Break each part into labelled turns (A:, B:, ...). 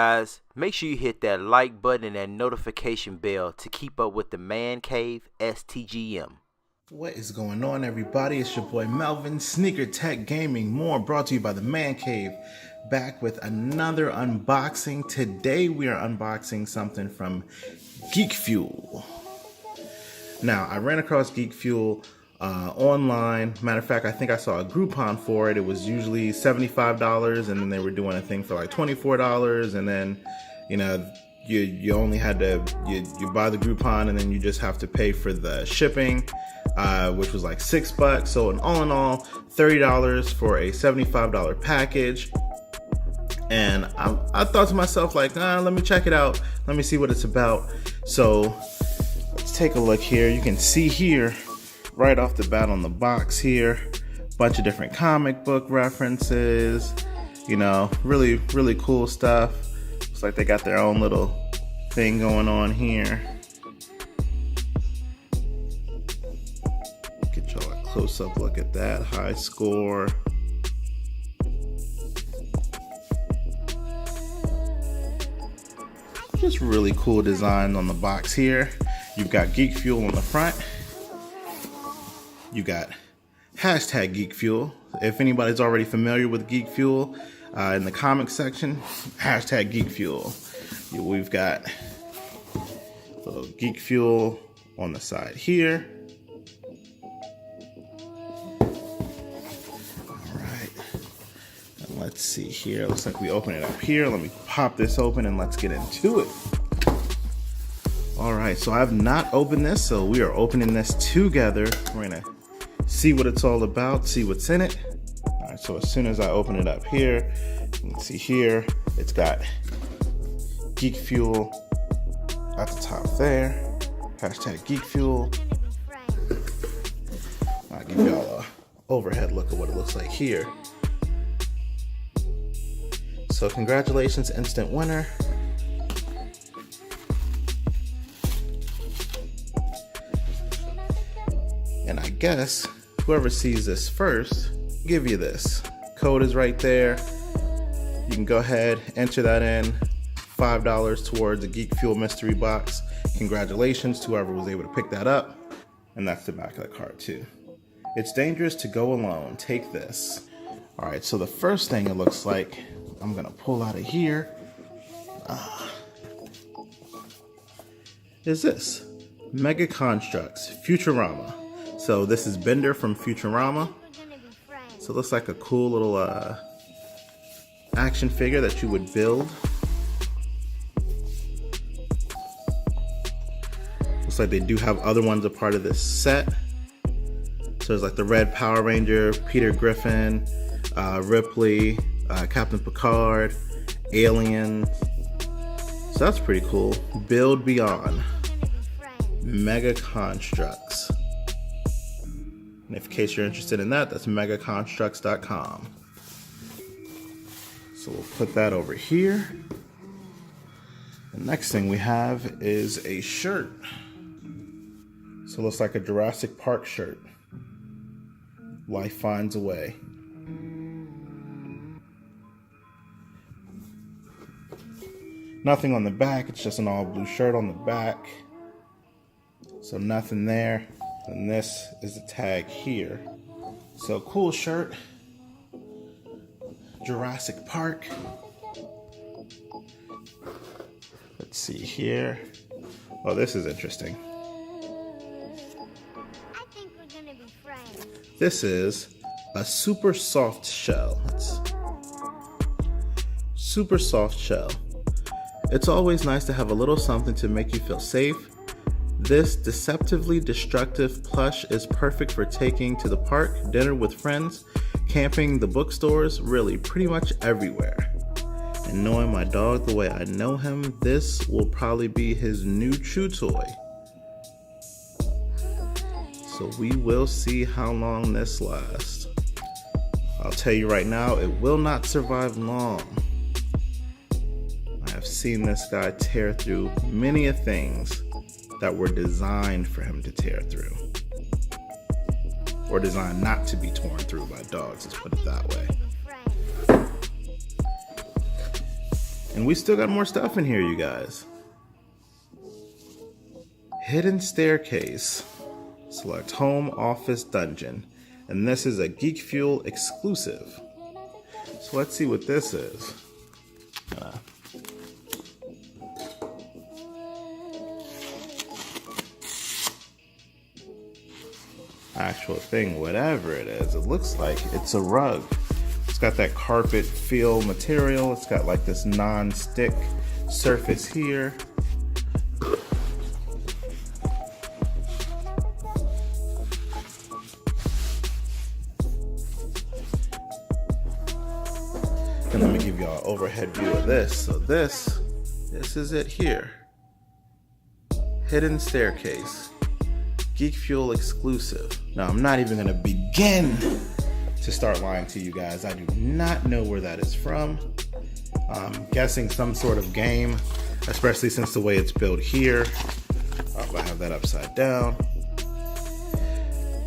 A: guys, make sure you hit that like button and that notification bell to keep up with the Man Cave STGM.
B: What is going on, everybody? It's your boy Melvin, Sneaker Tech Gaming, more brought to you by the Man Cave, back with another unboxing. Today we are unboxing something from Geek Fuel. Now, I ran across Geek Fuel online. Matter of fact, I think I saw a Groupon for it. It was usually $75, and then they were doing a thing for like $24, and then, you know, you only had to, you buy the Groupon, and then you just have to pay for the shipping, which was like $6. So in all, $30 for a $75 package. And I thought to myself, like, let me check it out. Let me see what it's about. So let's take a look here. You can see here, right off the bat on the box here, a bunch of different comic book references, you know, really cool stuff. Looks like they got their own little thing going on here. Get y'all a close-up look at that high score. Just really cool design on the box here. You've got Geek Fuel on the front. You got hashtag Geek Fuel. If anybody's already familiar with Geek Fuel, in the comic section, hashtag Geek Fuel. We've got little Geek Fuel on the side here. All right, and let's see here. Looks like we open it up here. Let me pop this open and let's get into it. All right, so I have not opened this, so we are opening this together. We're gonna see what it's all about, see what's in it. All right, so as soon as I open it up here, you can see here, it's got Geek Fuel at the top there. Hashtag Geek Fuel. I'll give y'all a overhead look at what it looks like here. So congratulations, instant winner. And I guess whoever sees this first, give you this. Code is right there. You can go ahead, enter that in. $5 towards the Geek Fuel mystery box. Congratulations to whoever was able to pick that up. And that's the back of the card too. It's dangerous to go alone. Take this. All right, so the first thing it looks like, I'm gonna pull out of here, is this. Mega Constructs, Futurama. So this is Bender from Futurama. So it looks like a cool little action figure that you would build. Looks like they do have other ones a part of this set. So there's like the Red Power Ranger, Peter Griffin, Ripley, Captain Picard, Aliens. So that's pretty cool. Build Beyond. Mega Constructs. And if in case you're interested in that, that's megaconstructs.com. So we'll put that over here. The next thing we have is a shirt. So it looks like a Jurassic Park shirt. Life Finds a Way. Nothing on the back, it's just an all blue shirt on the back. So nothing there. And this is the tag here. So cool shirt. Jurassic Park. Let's see here. Oh, this is interesting.
C: I think we're gonna be friends.
B: This is a super soft shell. Super soft shell. It's always nice to have a little something to make you feel safe. This deceptively destructive plush is perfect for taking to the park, dinner with friends, camping, the bookstores, really pretty much everywhere. And knowing my dog the way I know him, this will probably be his new chew toy. So we will see how long this lasts. I'll tell you right now, it will not survive long. I have seen this guy tear through many a things that were designed for him to tear through. Or designed not to be torn through by dogs, let's put it that way. And we still got more stuff in here, you guys. Hidden staircase. Select home, office, dungeon. And this is a Geek Fuel exclusive. So let's see what this is. Actual thing, whatever it is, it looks like it's a rug. It's got that carpet feel material. It's got like this non-stick surface here. And let me give y'all an overhead view of this. So this is it here. Hidden staircase. Geek Fuel exclusive. Now I'm not even gonna begin to start lying to you guys. I do not know where that is from. I'm guessing some sort of game, especially since the way it's built here. Oh, I have that upside down.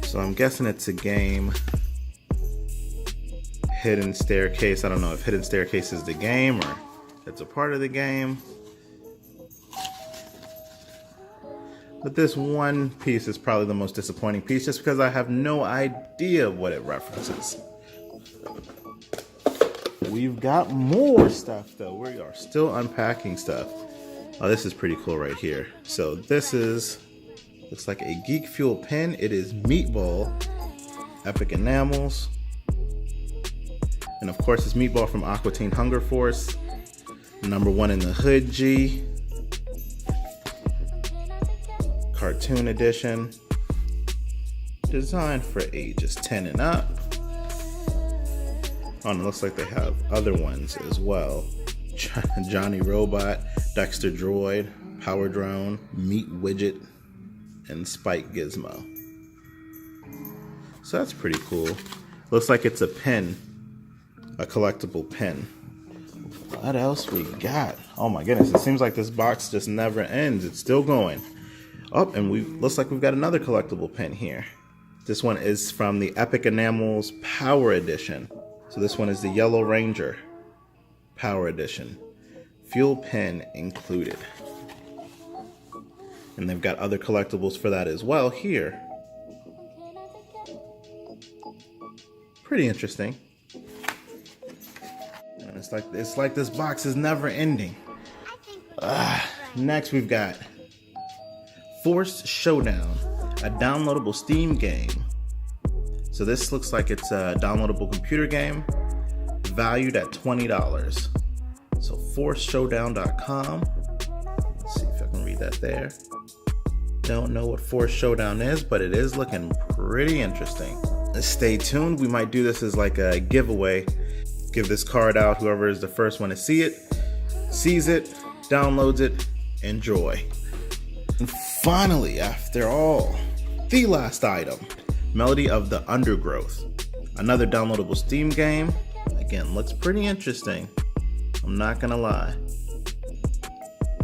B: So I'm guessing it's a game. Hidden staircase. I don't know if hidden staircase is the game or it's a part of the game. But this one piece is probably the most disappointing piece just because I have no idea what it references. We've got more stuff though. We are still unpacking stuff. Oh, this is pretty cool right here. So this looks like a Geek Fuel pin. It is Meatball, Epic Enamels. And of course it's Meatball from Aqua Teen Hunger Force. #1 in the Hood G. Cartoon edition, designed for ages 10 and up. Oh, and it looks like they have other ones as well. Johnny Robot, Dexter Droid, Power Drone, Meat Widget, and Spike Gizmo. So that's pretty cool. Looks like it's a pin, a collectible pin. What else we got? Oh my goodness, it seems like this box just never ends. It's still going. Oh, and looks like we've got another collectible pin here. This one is from the Epic Enamels Power Edition. So this one is the Yellow Ranger Power Edition. Fuel pin included. And they've got other collectibles for that as well here. Pretty interesting. And it's like this box is never ending. Next we've got Force Showdown, a downloadable Steam game. So this looks like it's a downloadable computer game valued at $20. So forceshowdown.com. Let's see if I can read that there. Don't know what Force Showdown is, but it is looking pretty interesting. Stay tuned. We might do this as like a giveaway. Give this card out. Whoever is the first one to see it, sees it, downloads it, enjoy. And finally, after all, the last item, Melody of the Undergrowth. Another downloadable Steam game. Again, looks pretty interesting. I'm not gonna lie.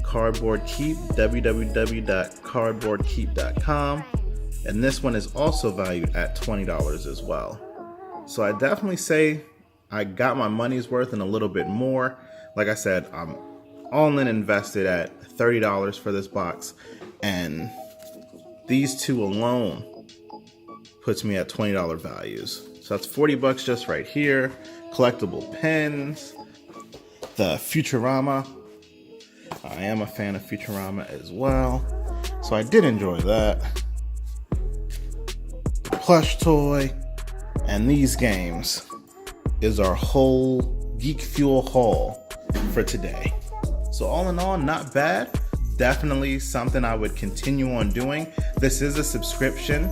B: Cardboard Keep, www.cardboardkeep.com. And this one is also valued at $20 as well. So I definitely say I got my money's worth and a little bit more. Like I said, I'm all in invested at $30 for this box. And these two alone puts me at $20 values. So that's $40 just right here. Collectible pens, the Futurama. I am a fan of Futurama as well. So I did enjoy that. Plush toy. And these games is our whole Geek Fuel haul for today. So all in all, not bad. Definitely something I would continue on doing. This is a subscription,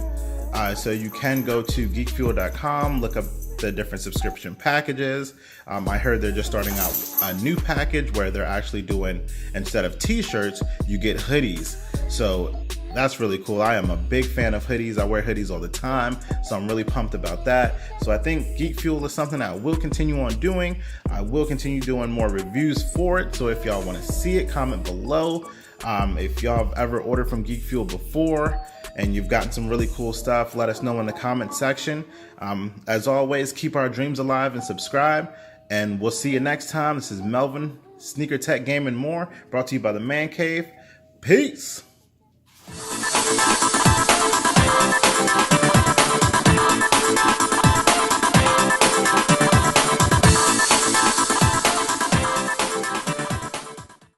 B: so you can go to geekfuel.com, look up the different subscription packages. I heard they're just starting out a new package where they're actually doing, instead of t-shirts, you get hoodies. So that's really cool. I am a big fan of hoodies. I wear hoodies all the time, so I'm really pumped about that. So I think Geek Fuel is something I will continue on doing. I will continue doing more reviews for it. So if y'all want to see it, comment below. If y'all have ever ordered from Geek Fuel before and you've gotten some really cool stuff, let us know in the comment section. As always, keep our dreams alive and subscribe, and we'll see you next time. This is Melvin Sneaker Tech Gaming More, brought to you by the Man Cave. Peace.